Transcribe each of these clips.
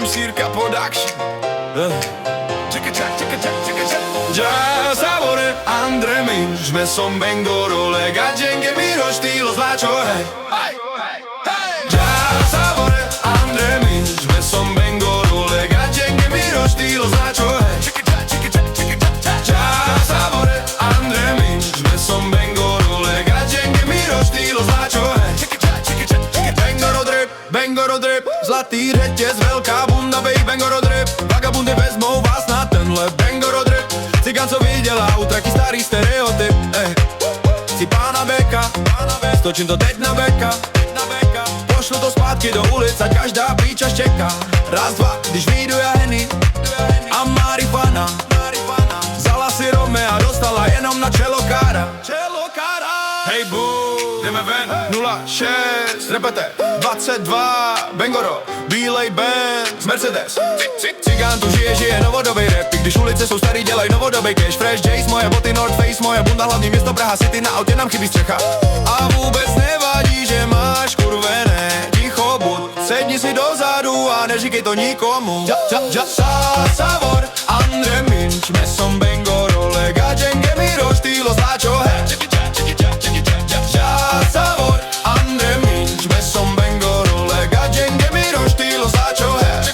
Sirka Production. Già Savore, Andre Minch, Messon Bengoro, Lega Genge Miro, Stilo Zlačo, hej. Già Savore, Andre Minch, Messon Bengoro, Lega Genge Miro, Stilo Zlačo, hej. Già Savore, Andre Minch, Messon Bengoro, Lega Genge Miro, Stilo Zlačo, hej. Bengoro drip, zlatý řetěz, velká bunda, bej Bengoro drip. Vagabundy vezmou vás na tenhle Bengoro drip. Cigán, co vydělá, utratí starý stereotyp, ej. Chci pána Beka, stočím to teď na Beka. Pošlu to zpátky do ulic, ať každá píča čeká. Raz, dva, když vyjdu já Henny a marihuana. Vzala si Rome a dostala jenom na čelo kára. Hej boo, jdeme ven, 06, repete, 22, Bengoro, bílej Benz, Mercedes. Cigán tu žije novodobej rap, i když ulice jsou starý, dělaj novodobej cash. Fresh Jays, moje boty North Face, moje bunda, hlavní město Praha City, na autě nám chybí střecha. A vůbec nevadí, že máš kurvené, ticho buď, sedni si dozadu a neříkej to nikomu. Savor, Andre Minch, Messon Bengoro, Lega Genge Miro, Stilo Zlačo, hej. Savor, Andre Minch, Messon Bengoro, Lega Genge Miro, Stilo Zlačo, hej.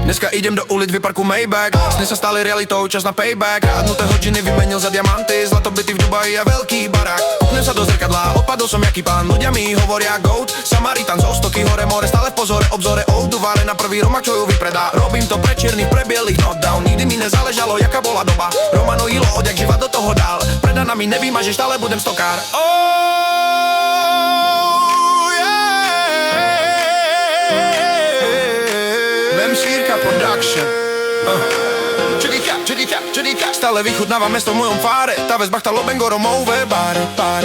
Dneska idem do ulic, vyparku Maybach. Sny sa stali realitou, čas na payback. Kradnuté hodiny vymenil za diamanty, zlatobyty v Dubaji a veľký barák. Kúpnem sa do zrkadla, opadol som jaký pán. Ľudia mi hovoria goat, Samaritan z Ostoky, hore more, stále v pozore, obzore Olduvare na prvý Romak, čo ju vypredá. Robím to pre čiernych, pre bielých, not down. Nikdy mi nezáležalo, jaká bola doba. Romano Ilo, odjak živa do toho dál. Predana mi nevymažeš, stále budem stokár. Sirka Production. Stále vychutnávam mesto v mojom fáre. Ta väzba chtalo Bengoro mouve bare. Pare.